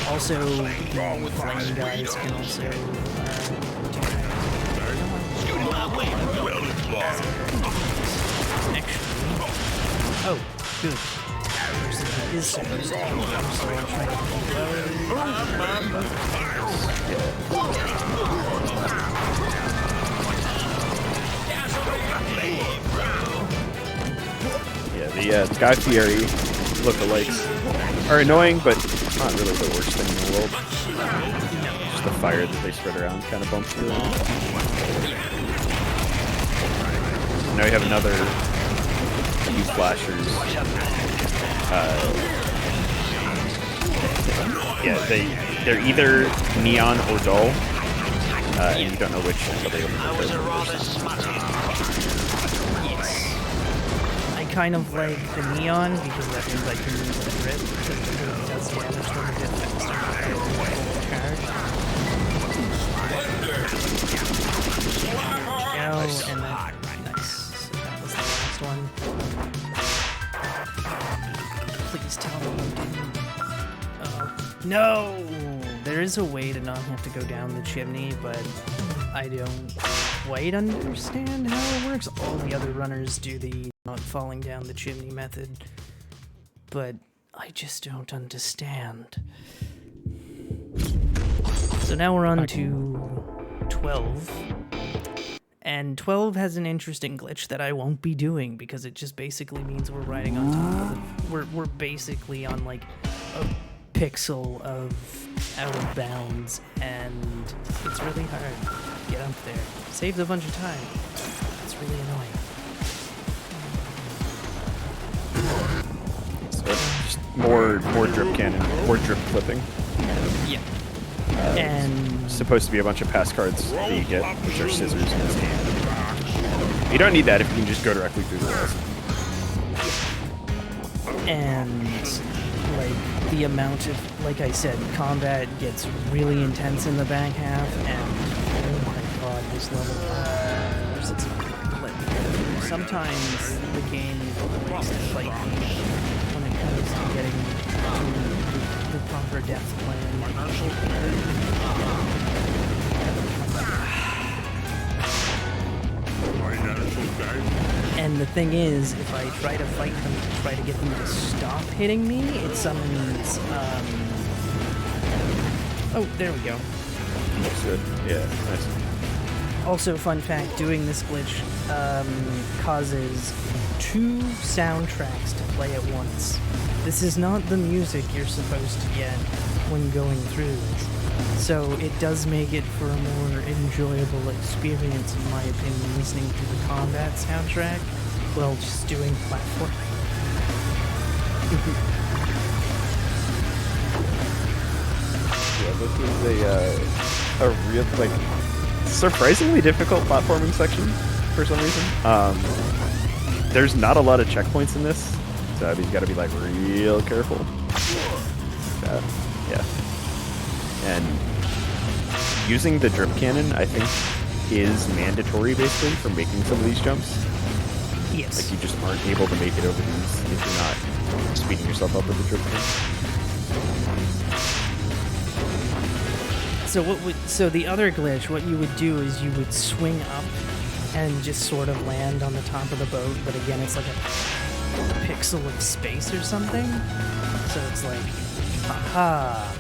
Also, the flame guys can also oh, good. Person is supposed to be there, so I'll try to yeah, the Guy Fieri lookalikes are annoying, but not really the worst thing in the world. Just the fire that they spread around kind of bumps you. Now we have another few flashers. Yeah, they're either neon or dull, and you don't know which until they open the first. I kind of like the neon because that means I can use the grip because it really does damage them a bit faster. And that, nice. So that was the last one. Please tell me you didn't. No! There is a way to not have to go down the chimney, but I don't quite understand how it works. All the other runners do the not falling down the chimney method, but I just don't understand. So now we're on to 12. And 12 has an interesting glitch that I won't be doing because it just basically means we're riding on top of it. We're basically on like a pixel of out of bounds, and it's really hard to get up there. Saves a bunch of time. It's really annoying. So just more drip cannon, more drip clipping. Yeah. And supposed to be a bunch of pass cards that you get, which are scissors in his hand. You don't need that if you can just go directly through the walls. And like the amount of, like I said, combat gets really intense in the back half, and oh my god, this level. Sometimes the game wants to fight me when it comes to getting to the proper depth plan. And the thing is, if I try to fight them to try to get them to stop hitting me, it summons, oh, there we go. Looks good. Yeah, nice. Also, fun fact, doing this glitch causes 2 soundtracks to play at once. This is not the music you're supposed to get when going through this. So it does make it for a more enjoyable experience, in my opinion, listening to the combat soundtrack while just doing platforming. Yeah, this is a real, like, surprisingly difficult platforming section for some reason. There's not a lot of checkpoints in this, so you've got to be like real careful. Yeah, and using the drip cannon, I think, is mandatory basically for making some of these jumps. Yes. Like you just aren't able to make it over these if you're not speeding yourself up with the drip cannon. So the other glitch, what you would do is you would swing up and just sort of land on the top of the boat, but again, it's like a pixel of space or something. So it's like, aha.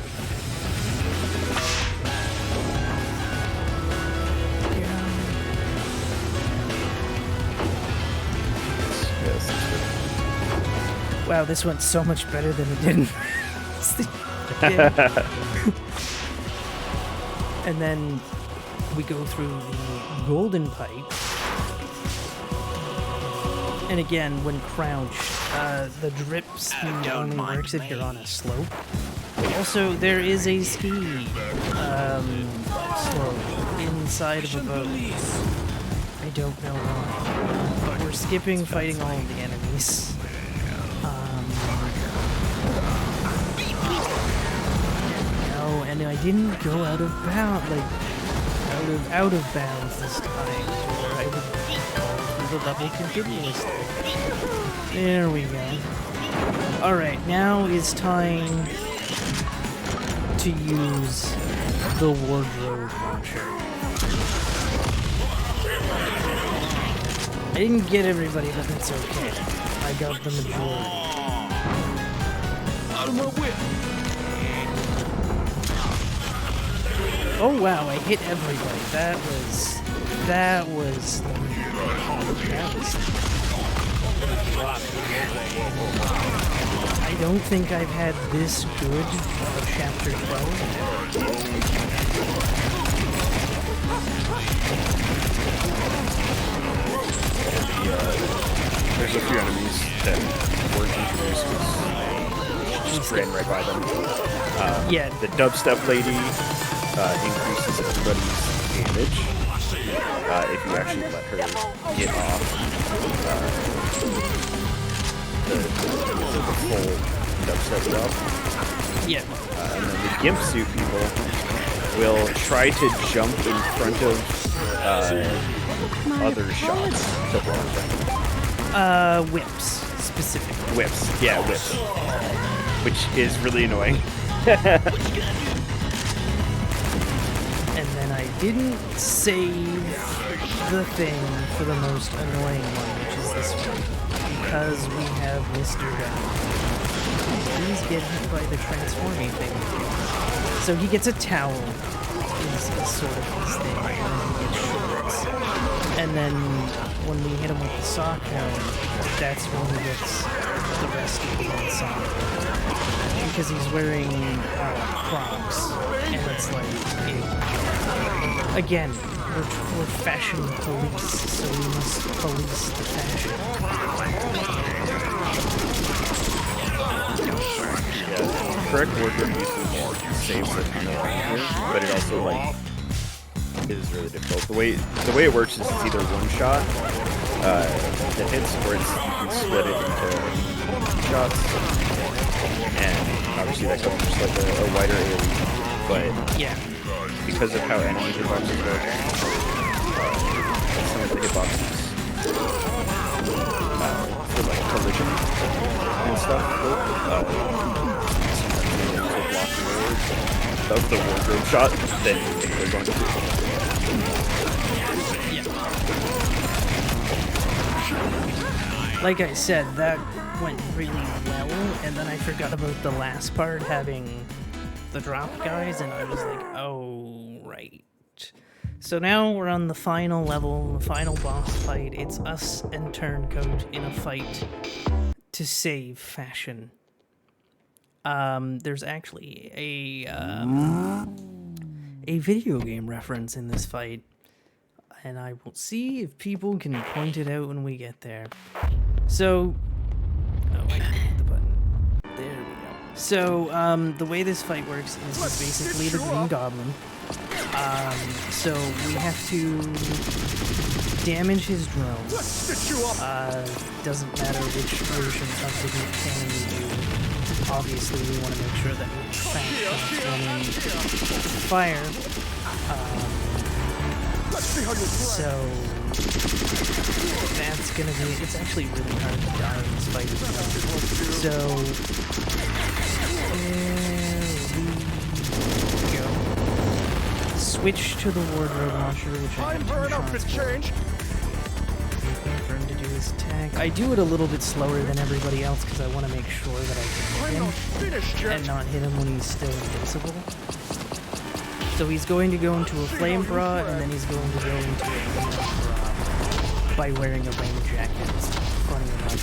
Yes. Wow, this went so much better than it did. Yeah. And then we go through the golden pipe. And again, when crouched, the drip speed only works if you're on a slope. Also, there is a ski slope inside of a boat. I don't know why. But we're skipping fighting all of the enemies. No, and I didn't go out of bounds, like out of bounds this time, where I would go through the level continuously. There we go. Alright, now is time to use the wardrobe launcher. I didn't get everybody, but that's okay. I got the majority. Out of my whip. Oh wow, I hit everybody. That was I don't think I've had this good of a chapter 12. There's a few enemies that weren't introduced. Just ran right by them. Yeah. The dubstep lady increases everybody's damage if you actually let her get off the full dubstep drop. Yeah. And then the gimp suit people will try to jump in front of other shots to block them. Whips, specifically. Whips, yeah, whips. Which is really annoying. And then I didn't save the thing for the most annoying one, which is this one. Because we have Mr. Gun. Please get hit by the transforming thing. So he gets a towel, is sort of his thing, and then he gets shorts. And then when we hit him with the sock cone, that's when he gets the rest of the sock. Because he's wearing Crocs, and it's like, again, we're fashion police, so we must police the fashion. Yeah, correct wardrobe usage saves a ton of here, but it also is really difficult. The way it works is it's either one shot that hits, or you can split it into shots. and obviously that covers just like a wider AoE. But Yeah. because of how enemy hitboxes work, some of the hitboxes for like collision and stuff sometimes they also block wards. That was the wardrobe shot, then you think they're going to do. Like I said, that went really well, and then I forgot about the last part having the drop guys, and I was like, oh, right. So now we're on the final level, the final boss fight. It's us and Turncoat in a fight to save Fashion. There's actually a video game reference in this fight, and I will see if people can point it out when we get there. So, oh, I hit the button. There we go. So, the way this fight works is he's basically the Green Goblin. So we have to damage his drone. Doesn't matter which version of the heat cannon we do. Obviously, we want to make sure that we fast running fire. So that's gonna be. It's actually really hard to die in this fight as well. So there we go. Switch to the wardrobe launcher, which I have 2 shots for. Waiting for him to do his attack. I do it a little bit slower than everybody else because I want to make sure that I can hit him and not hit him when he's still invincible. So he's going to go into a flame bra, and then he's going to go into a flame bra by wearing a rain jacket. It's funny enough.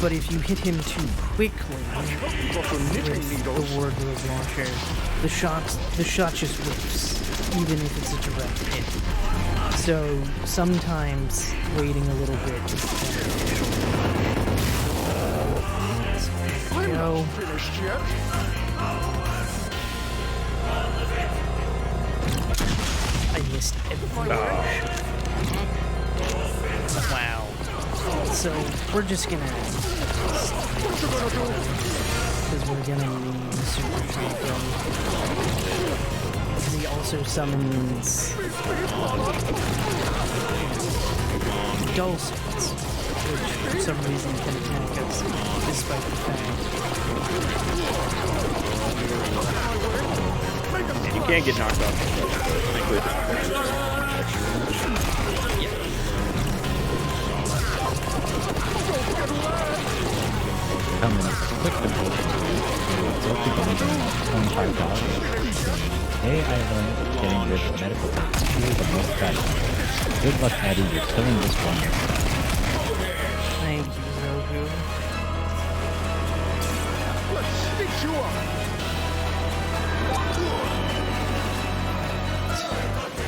But if you hit him too quickly with the wardrobe launcher, the shot just whips, even if it's a direct hit. So sometimes waiting a little bit is beneficial. So there we go. I missed everything. Wow. So we're just gonna because we're gonna need super shotgun. He also summons dulcets, which for some reason can attack us despite the fact. And you can't get knocked off. Come in quick it's okay $25. Today I learned getting rid of medical things is truly the most valuable. Good luck, Eddie. You're killing this one. Thank you, Roku. Let's stitch you up.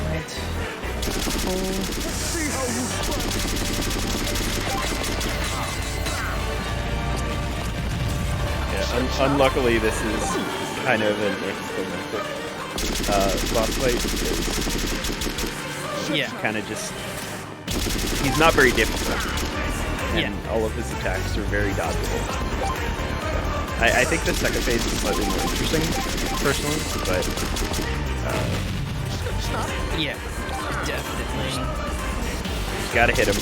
Right. Pull. See how you Yeah, unluckily this is kind of an anticlimactic boss fight because Yeah. kind of just he's not very difficult, and Yeah. all of his attacks are very dodgeable. I think the second phase is slightly more interesting, personally, but Yeah, definitely. gotta hit him.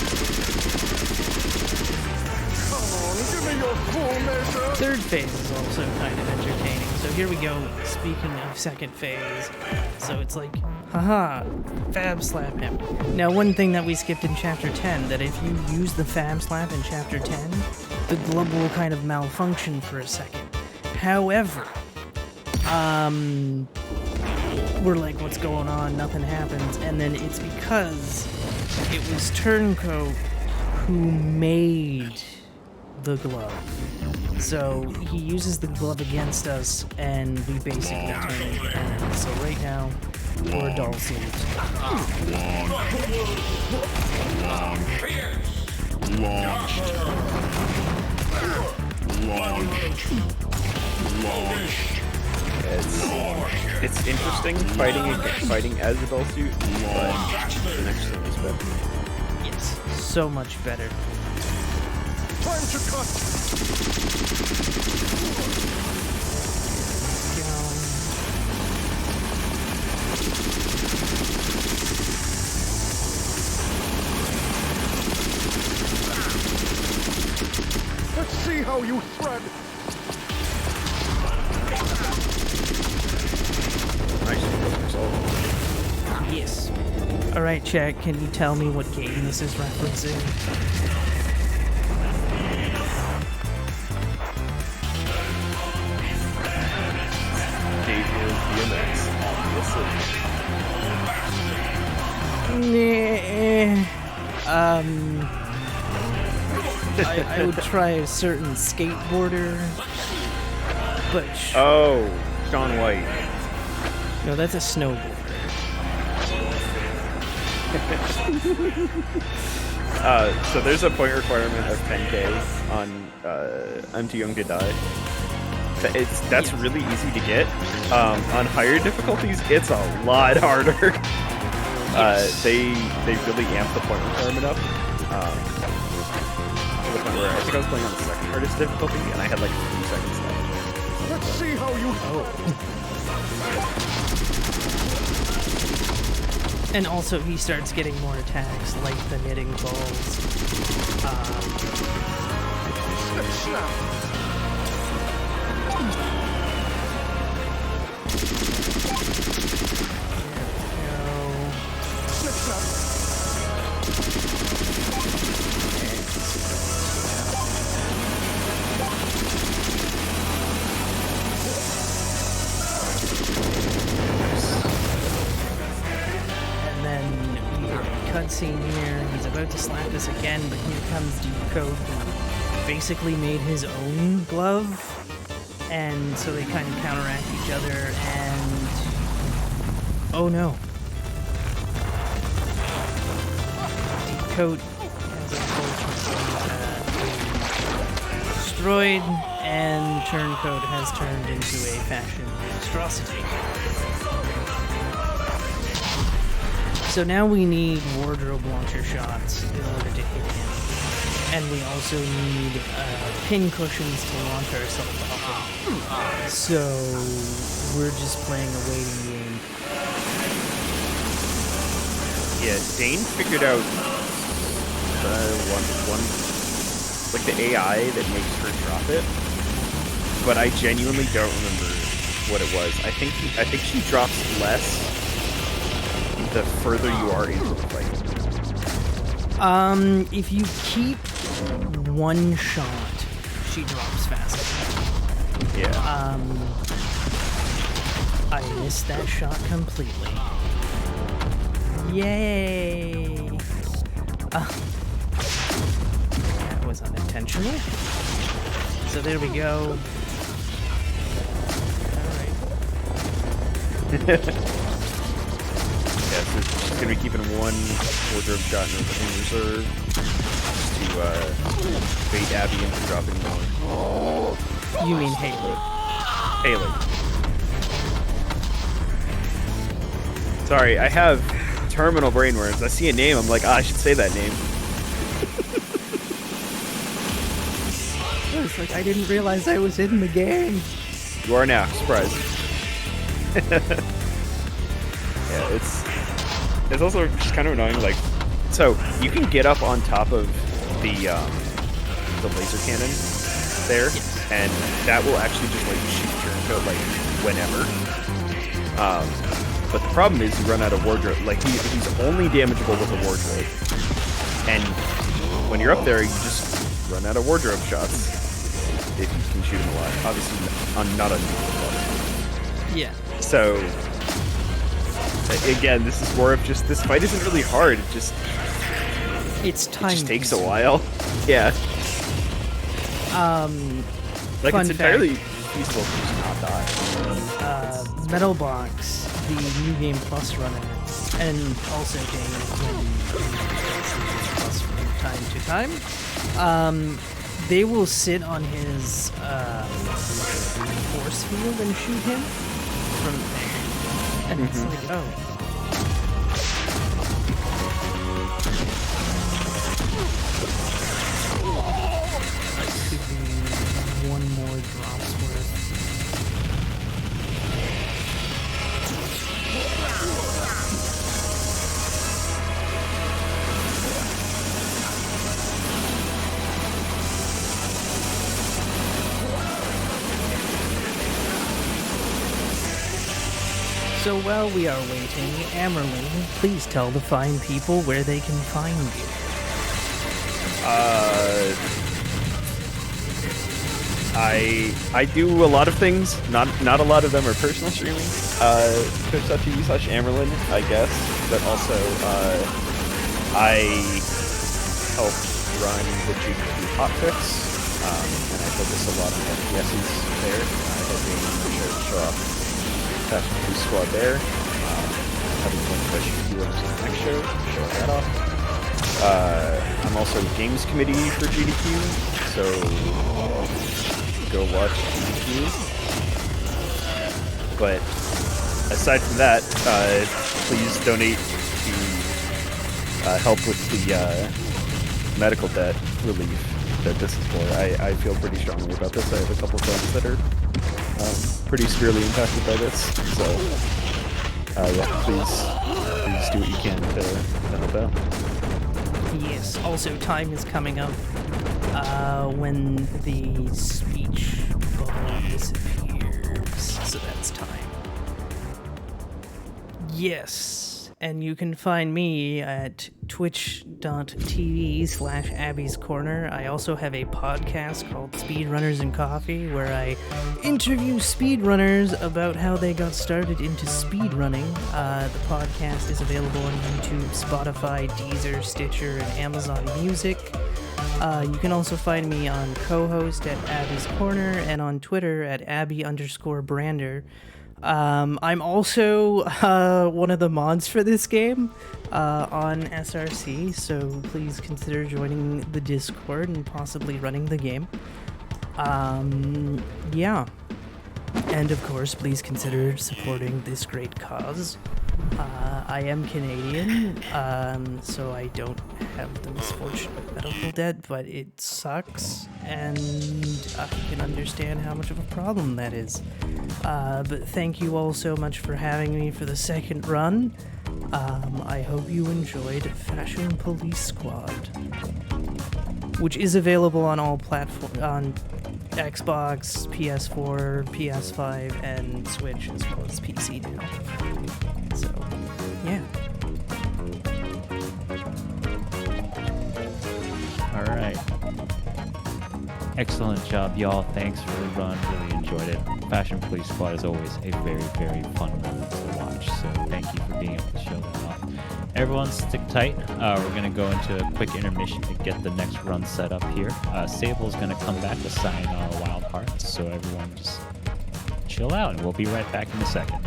give me your full measure. Third phase is also kind of entertaining. So here we go. Speaking of second phase, so it's like, haha, Fab Slap him. Now, one thing that we skipped in Chapter 10, that if you use the Fab Slap in Chapter 10, the glove will kind of malfunction for a second. However, we're like, what's going on? Nothing happens. And then it's because it was Turncoat who made the glove. So he uses the glove against us, and we basically turn into enemies. So right now, we're Dulcet. It's interesting fighting as a Dulcet, but the next thing is better. Yes, so much better. Time to cut. Let's see how you thread. Yes. All right, chat. Can you tell me what game this is referencing? I would try a certain skateboarder, but Oh, Sean White. no, that's a snowboarder. So there's a point requirement of 10k on I'm Too Young to Die. That's really easy to get. On higher difficulties, it's a lot harder. They really amp the point requirement up. To the point where I think I was playing on the second hardest difficulty, and I had like 3 seconds left. Let's see how you. And also, he starts getting more attacks, like the knitting balls. Snip, snap. Snip, snap. And then we get a cutscene here. He's about to slap us again, but here comes Decode, who basically made his own glove. And so they kind of counteract each other, and... oh no. Decode has unfortunately been destroyed, and Turncoat has turned into a fashion monstrosity. So now we need wardrobe launcher shots in order to hit him. And we also need pin cushions to launch ourselves off of. So we're just playing a waiting game. Yeah, Dane figured out one like the AI that makes her drop it, but I genuinely don't remember what it was. I think she drops less the further you are into the fight. If you keep one shot, she drops faster. Yeah. I missed that shot completely. Yay! That was unintentional. So there we go. Alright. Yeah, so she's gonna be keeping one wardrobe shot in reserve to bait Abby into dropping more. You mean Haley? Haley. Sorry, I have terminal brainworms. I see a name, I'm like, I should say that name. It's like I didn't realize I was in the game. You are now. Surprise. Yeah, it's also just kind of annoying. Like, so you can get up on top of the laser cannon there, and that will actually just like shoot Turncoat like whenever. But the problem is you run out of wardrobe. Like he's only damageable with a wardrobe, and when you're up there, you just run out of wardrobe shots. If you can shoot him alive, obviously not on you. Yeah. So again, this is more of just this fight isn't really hard. It just takes a while. Yeah. Like Fun it's entirely feasible to just not die. Metal Box, the New Game Plus runner, and also Dane when Plus from time to time. They will sit on his force field and shoot him from there. And it's like, oh. So while we are waiting, Amerlin, please tell the fine people where they can find you. I do a lot of things. Not a lot of them are personal streaming. Twitch.tv/Amerlin, I guess. But also, I help run the GDQ hotfix, and I focus a lot on FPSs there. Hoping to show off Fashion Police Squad there. Having one question for you on the next show, show that off. I'm also games committee for GDQ, so go watch GDQ. But aside from that, please donate to help with the medical debt relief that this is for. I feel pretty strongly about this. I have a couple friends that are pretty severely impacted by this, so yeah, please do what you can to help out. Yes, also time is coming up when the speech bubble disappears, so that's time. Yes, and you can find me at twitch.tv/abbiescorner. I also have a podcast called Speedrunners and Coffee, where I interview speedrunners about how they got started into speedrunning. The podcast is available on YouTube, Spotify, Deezer, Stitcher, and Amazon Music. You can also find me on co-host at Abby's Corner and on Twitter at Abby_Brander. I'm also one of the mods for this game on SRC, so please consider joining the Discord and possibly running the game. Yeah. And of course, please consider supporting this great cause. I am Canadian, so I don't have the misfortunate medical debt, but it sucks, and I can understand how much of a problem that is. But thank you all so much for having me for the second run. I hope you enjoyed Fashion Police Squad, which is available on all platforms, on Xbox, PS4, PS5, and Switch, as well as PC now. So, yeah. All right. Excellent job, y'all. Thanks for the run. Really enjoyed it. Fashion Police Squad is always a very, very fun run to watch. So thank you for being able to show that off. Everyone stick tight. We're going to go into a quick intermission to get the next run set up here. Sable's going to come back to sign Wild Hearts. So everyone just chill out, and we'll be right back in a second.